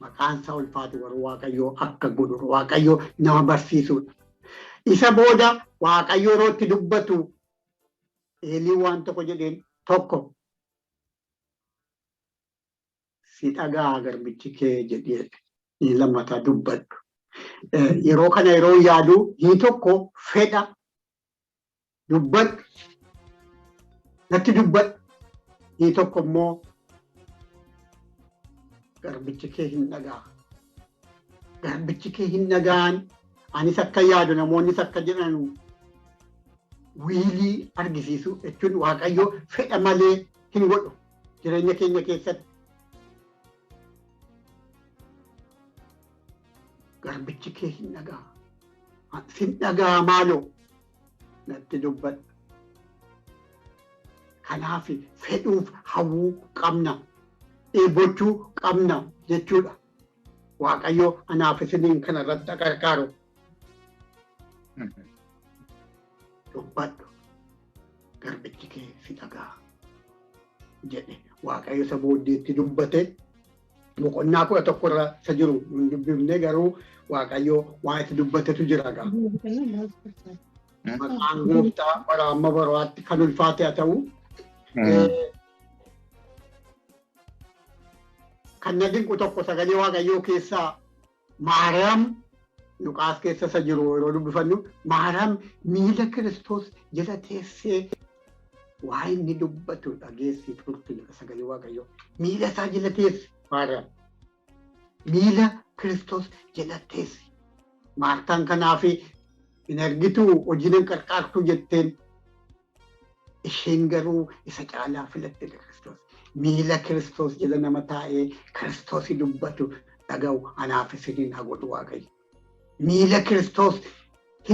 Maqaan isaa ulfaatu warra Waaqayyoo akka godhu Waaqayyoo nama barsiisudha. Isa booda Waaqayyo yeroo itti dubbatu Eelii waan tokko jedheen tokko si dhagaa garbichi kee jedhee lammataa dubbadhu. Yeroo kana yeroo yaadu hii tokko fedha dubbadhu natti dubbadhu hii tokko immoo garbichi kee hin dhagaa. Garbichi kee hin dhagaan anis akka yaadu namoonnis akka jedhan wiilii argisiisu jechuun Waaqayyo fedha malee hin godhu jireenya keenya keessatti. Garbichi kee hin dhagaa. Sin dhagaa maaloo natti dubbadhu. Kanaaf fedhuuf hawwuu qabna. Eebbachuu qabna jechuudha. Waaqayyo anaaf isiniin kana irratti gargaaru. Dubbadhu. Garbichi kee si dhagaa jedhe Waaqayyo isa booddeetti dubbate. Boqonnaa 11 irra isa jiru hin dubbifne garuu Waaqayyo waan itti dubbatetu jira gaa. Maqaan Gooftaa bara amma baraatti kan ulfaate haa ta'u. Kan na dinqu tokko sagalee Waaqayyoo keessaa Maariyaam Luqaas keessa isa jiru yeroo dubbifannu Maariyaam miila Kiristoos jala teessee waa inni dubbatu dhageessii turte sagalee Waaqayyoo. Miila isaa jala teesse Maariyaam. Miila Kiristoos jala teesse. Maartaan kanaaf hin argitu hojiin hin qarqaartu jetteen isheen garuu isa caalaa filatte Kiristoos. Miila Kiristoos jala nama taa'ee Kiristoos dubbatu dhaga'u anaaf isiniin haa godhu Waaqayyo. Miila Kiristoos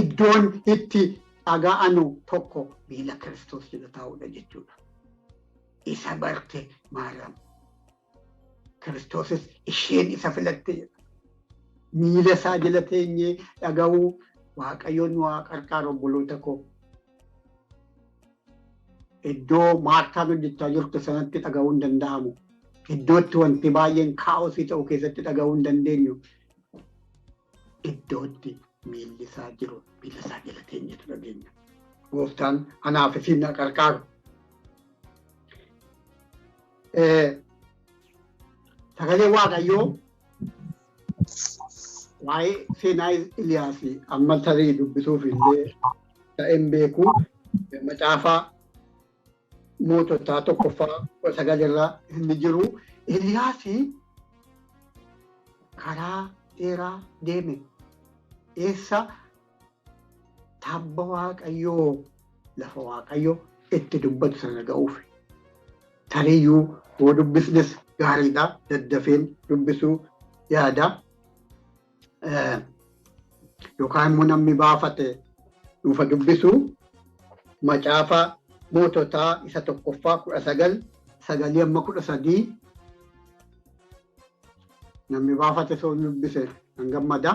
iddoon itti dhaga'anu tokko miila Kiristoos jala taa'uudha jechuudha. Isa barte Maariyaam. Kiristoosis isheen isa filatte jedha. Miila isaa jala teenyee dhaga'uu Waaqayyoon waa qarqaaru obboloota koo. Iddoo Maartaan hojjechaa jirtu sanatti dhaga'uu hin danda'amu. Iddootti wanti baay'een kaa'osii ta'u keessatti dhaga'uu hin dandeenyu. Iddootti miilli isaa jiru miila isaa jala teenyeetu dhageenya. Gooftaan anaaf isin qarqaaru. Sagalee Waaqayyoo waa'ee seenaa Iliyaasii amma tarii dubbisuuf illee ta'een beeku macaafaa moototaa tokkoffaa 9 irraa inni jiru Iliyaasii karaa dheeraa deeme. Eessa tabba Waaqayyoo lafa Waaqayyoo itti dubbatu sana ga'uuf. Tariiyyuu yoo dubbisnes gaariidha. Daddafeen dubbisuu yaada. Yookaan immoo namni baafate dhuunfa dubbisuu macaafa moototaa isa tokkoffaa 19 sagalee amma 13 namni baafate soo dubbise nan gammada.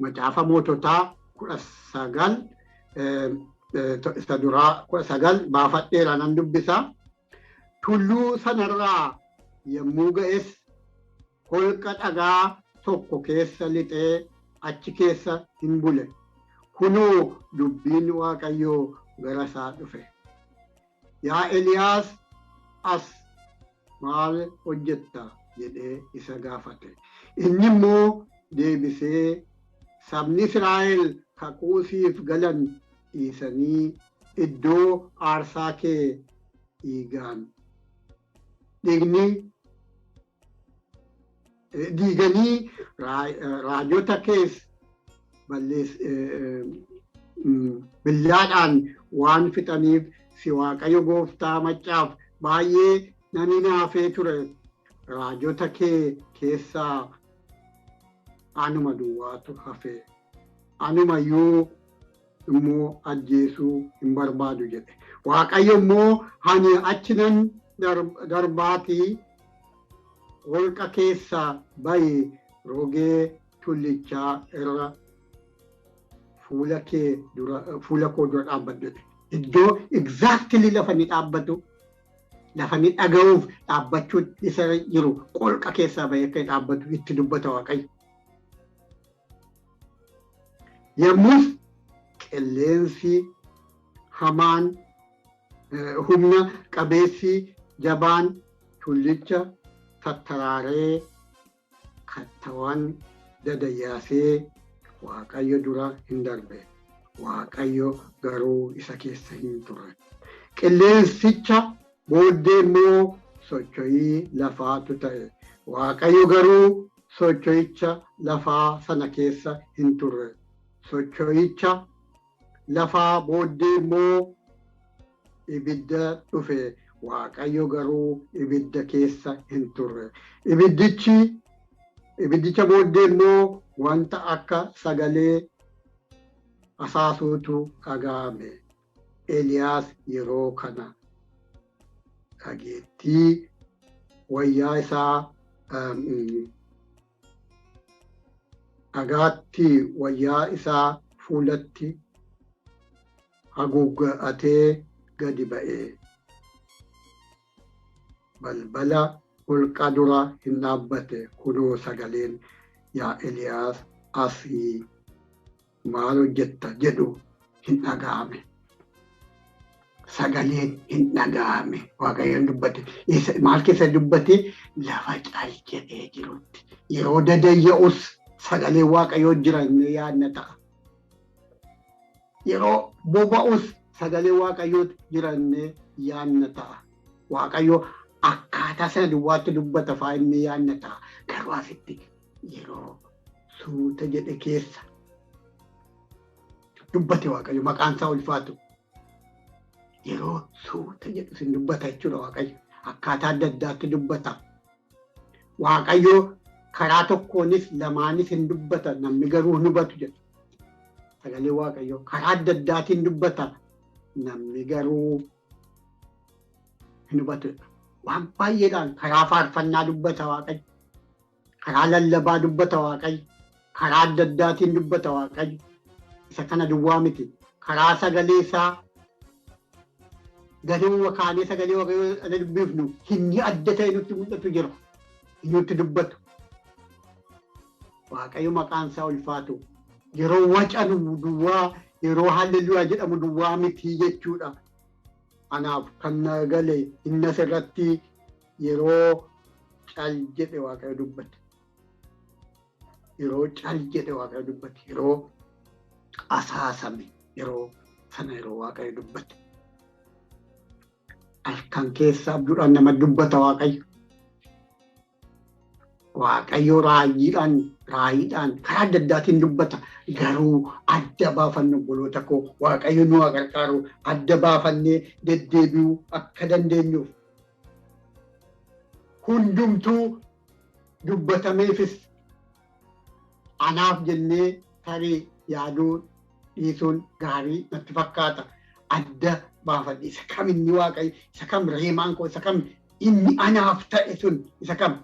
Macaafa moototaa 19 isa duraa 19 baafadheera nan dubbisa. Tulluu sanarraa yommuu ga'es holqa dhagaa tokko keessa lixee achi keessa hin bule. Kunoo dubbiin Waaqayyoo gara isaa dhufe. Yaa Eliyaas as maal hojjetta jedhee isa gaafate. Inni immoo deebisee sabni Israa'el kakuu siif galan dhiisanii iddoo aarsaa kee dhiigaan diiganii raajota keessa billaadhaan waan fixaniif si Waaqayyo gooftaa maccaaf baay'ee nani naafee ture. Raajota kee keessaa anuma duwwaatu hafe. Anumayyuu immoo ajjeesuu hin barbaadu jedhe. Waaqayyo immoo ani achinan darbaatii holqa keessaa bahi rogee tullichaa irra fuula koo dura dhaabbadhu. Iddoo exactly lafa ni dhaabbatu, lafa ni dhaga'uuf dhaabbachuun isa jiru holqa keessaa bahee akka dhaabbatu itti dubbata Waaqayyo. Yommus qilleensi hamaan humna qabeessi jabaan tullicha tattaraaree kattawan dadayyaasee Waaqayyo dura hin darbe. Waaqayyo garuu isa keessa hin ture. Qilleensicha booddee immoo socho'ii lafaatu ta'e. Waaqayyo garuu socho'icha lafaa sana keessa hin turre. Socho'icha lafaa booddee immoo ibidda dhufe. Waaqayyo garuu ibidda keessa hin turre. Ibiddicha booddee immoo wanta akka sagalee asaasuutu dhaga'ame. Eliyaas yeroo kana dhageettii wayyaa isaa dhagaatti wayyaa isaa fuulatti haguuggatee gadi ba'ee balbala holqa dura hin dhaabbate. Kunoo sagaleen yaa Eliyaas asii maal hojjetta jedhu hin dhaga'ame. Sagaleen hin dhaga'ame. Waaqayyoon dubbate. Maal keessa dubbate? Lafa cal jedhee jirutti. Yeroo dadayya'us sagaleen Waaqayyoo jira inni yaadna ta'a. Yeroo boba'us sagaleen Waaqayyoo jira inni yaadna ta'a. Waaqayyoo akkaataa sana duwwaatti dubbata fa'aa inni yaadna ta'a. Garuu asitti yeroo suuta jedhe keessa dubbate Waaqayyo maqaan isaa ulfaatu. Yeroo suuta jedhu sin dubbata jechuudha Waaqayyo. Akkaataa adda addaatti dubbata. Waaqayyo karaa tokkoonis lamaanis hin dubbata, namni garuu hin hubatu jedha. Sagalee Waaqayyo karaa adda addaatiin dubbata, namni garuu hin hubatu. Waan baay'eedhaan karaa faarfannaa dubbata Waaqayyo. Karaa lallabaa dubbata Waaqayyo. Karaa adda addaatiin dubbata Waaqayyo. Isa kana duwwaa miti. Karaa sagalee isaa gaduu wakaanee sagalee Waaqayyoo ana dubbifnu hinni adda ta'e nutti mul'atu jira. Nutti dubbatu. Waaqayyo maqaan isaa ulfaatu. Yeroo wacanu duwwaa, yeroo hallelluuyaa jedhamu duwwaa miti jechuudha. Anaaf kan na gale inni asirratti yeroo cal jedhe Waaqayyo dubbate. Yeroo cal jedhe Waaqayyo dubbate. Yeroo asaasame yeroo sana yeroo Waaqayyo dubbate. Halkan keessa abjuudhaan nama dubbata Waaqayyo. Waaqayyo raayiidhaan karaa adda addaatiin dubbata. Garuu adda baafannu obboloota koo Waaqayyo nu haa gargaaru. Adda baafannee deddeebi'uu akka dandeenyuuf. Hundumtuu dubbatameefis anaaf jennee tarii yaaduu dhiisuun gaarii natti fakkaata. Adda baafadhe isa kam inni Waaqayyo, isa kam reemaan koo, isa kam inni anaaf ta'e sun isa kam.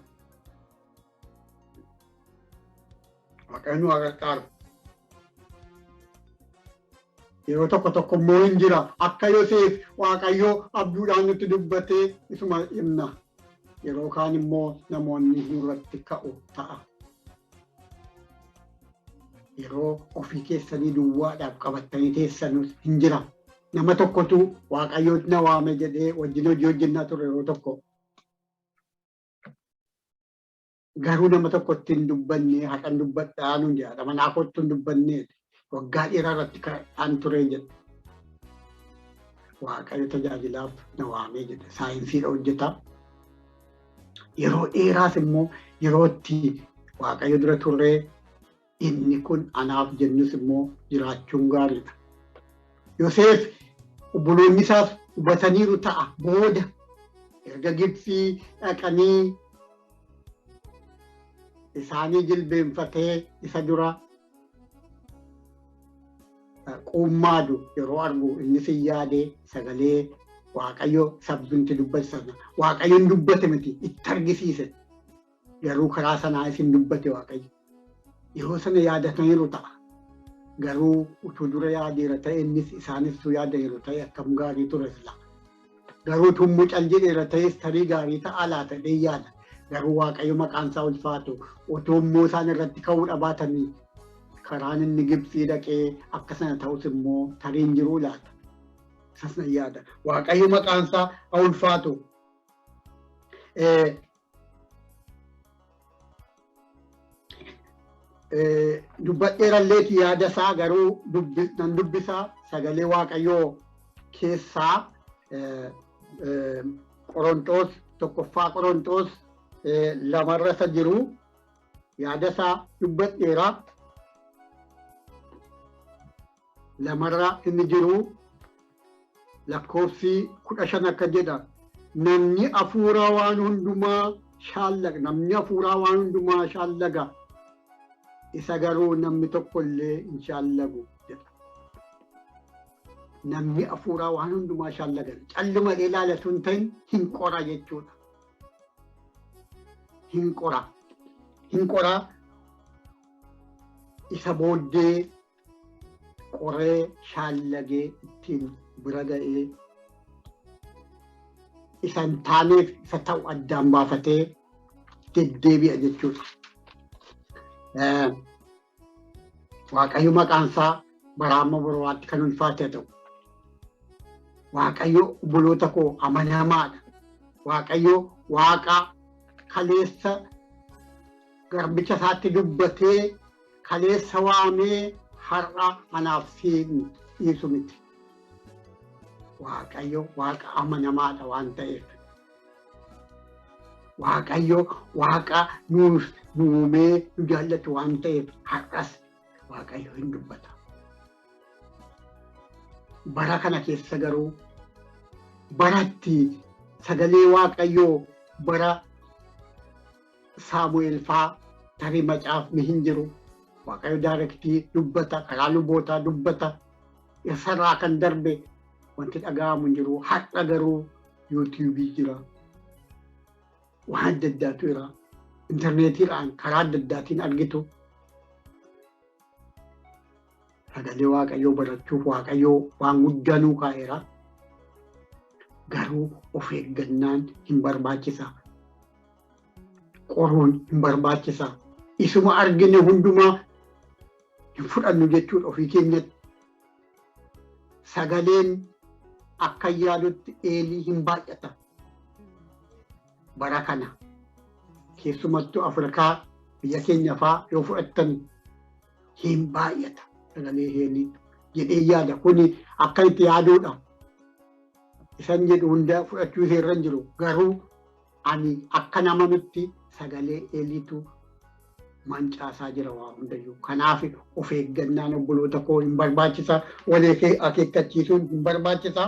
Waaqayyo nu haa gargaaru. Yeroo tokko immoo hin jira akka Yoseef Waaqayyo abjuudhaan nutti dubbatee isuma himna. Yeroo kaan immoo namoonni nurratti ka'u ta'a. Yeroo ofii keessanii duwwaadhaaf qabattanii teessanus hin jira. Nama tokkotu Waaqayyooti na waame jedhee wajjin hojii hojjennaa ture yeroo tokko. Garuu nama tokkotti hin dubbanne haqan dubbadhaa nuun jedha. Manaa kottu hin dubbanne waggaa dheeraa irratti kan ture jedhe. Waaqayyo tajaajilaaf na waamee jedhe. Saayinsiidha hojjeta. yeroo dheeraas immoo yerootti Waaqayyo dura turree inni kun anaaf jennus immoo jiraachuun gaariidha. Yoosef obboloonni isaas hubataniiru ta'a booda erga Gibxii dhaqanii isaanii jilbeenfatee isa dura quummaadu yeroo argu innis yaadee sagalee Waaqayyo sabdunti dubbate sana Waaqayyoon dubbate miti itti argisiise garuu karaa sanaa isin dubbate Waaqayyo yeroo sana yaadataniiru ta'a garuu utuu dura yaadeera ta'e innis isaanis yaadaniiru ta'e akkam gaarii ture sila garuu tummuu cal jedheera ta'es tarii gaarii ta'a laata yaada garuu Waaqayyo maqaan isaa ulfaatu utuu immoo isaan irratti ka'uu dhabaatanii karaan inni Gibxii dhaqee akka sana ta'us immoo tariin jiruu laata. Sasna yaada. Waaqayyo maqaan isaa ulfaatu. Dubbadheeralleeti yaada isaa garuu nan dubbisaa sagalee Waaqayyoo keessaa Qorontos tokkoffaa Qorontos lamarra isa jiru yaada isaa dubbadheera. Lamarra inni jiru lakkoofsi 15 akka jedha namni hafuuraa waan hundumaa shaallaga isa garuu namni tokko illee hin shaallagu jedha. Namni hafuuraa waan hundumaa shaallaga calluma ilaalatu hin ta'in hin qora jechuudha. Hin qora isa booddee qoree shaallagee ittiin bira ga'ee isa hin taaneef isa ta'u addaan baafatee deddeebi'a jechuudha. Waaqayyo maqaan isaa bara amma borowaatti kan ulfaate ta'u. Waaqayyo obboloota koo amanamaadha. Waaqayyo Waaqa kaleessa garbicha isaatti dubbatee kaleessa waamee har'a anaaf dhiisu miti. Waaqayyo Waaqa amanamaadha waan ta'eef. Waaqayyo Waaqa nuus uumee nu jaallatu waan ta'eef har'as Waaqayyo hin dubbata. Bara kana keessa garuu baratti sagalee Waaqayyoo bara Saamu'eel fa'aa tarii macaafni hin jiru. Waaqayyo daarektii dubbata, karaa lubootaa dubbata. Isarraa kan darbe wanti dhaga'amu hin jiru. Har'a garuu yuutuubii jira. Waan adda addaatu jira. Intarneetiidhaan karaa adda addaatiin argitu. Sagalee Waaqayyoo barachuuf Waaqayyoo waan guddaa nuu kaa'eera. Garuu of eeggannaan hin barbaachisa. Qoruun hin barbaachisa. Isuma argine hundumaa hin fudhannu jechuudha ofii keenyatti. Sagaleen akka yaadutti eelii hin baay'ata. Bara kana keessumattuu Afrikaa biyya keenya fa'aa yoo fudhattan hin baay'ata sagalee eelii jedhee yaada. Kuni akka itti yaaduudha. Isan jedhu hunda fudhachuu seerran jiru. Garuu ani akka nama nutti sagalee eeliitu mancaasaa jira waa hundayyuu. Kanaaf of eeggannaan obboloota koo hin barbaachisa. Walii akeekkachiisuun hin barbaachisa.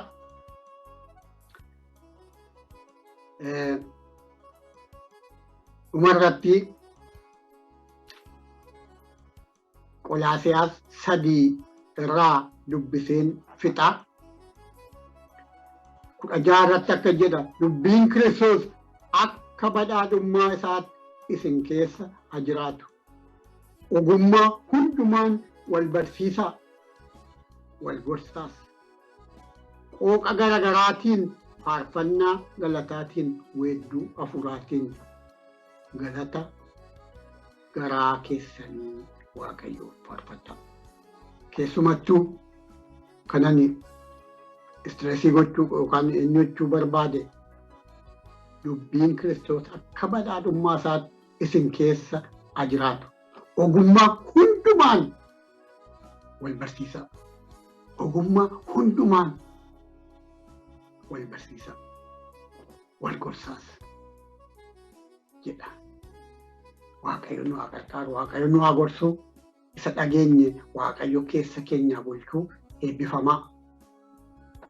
Dhumarratti Qolaasiyaas 3 irraa dubbiseen fixa. 16 irratti akka jedha dubbiin Kiristoos akka badhaadhummaa isaatti isin keessa haa jiraatu. Ogummaa hundumaan wal barsiisaa, wal gorsaas. Qooqa garagaraatiin, faarfannaa galataatiin, weedduu hafuuraatiin galata garaa keessanii Waaqayyoof faarfattaa. Keessumattuu kanan istireesii gochuu yookaan eenyuchuu barbaade dubbiin Kiristoos akka badhaadhummaa isaatti isin keessa haa jiraatu. Ogummaa hundumaan wal barsiisaa. Ogummaa hundumaan wal barsiisaa. Wal gorsaas. jedha. Waaqayyo nu haa gargaaru, Waaqayyo nu haa gorsu, isa dhageenye Waaqayyo keessa keenya bulchuu eebbifamaa.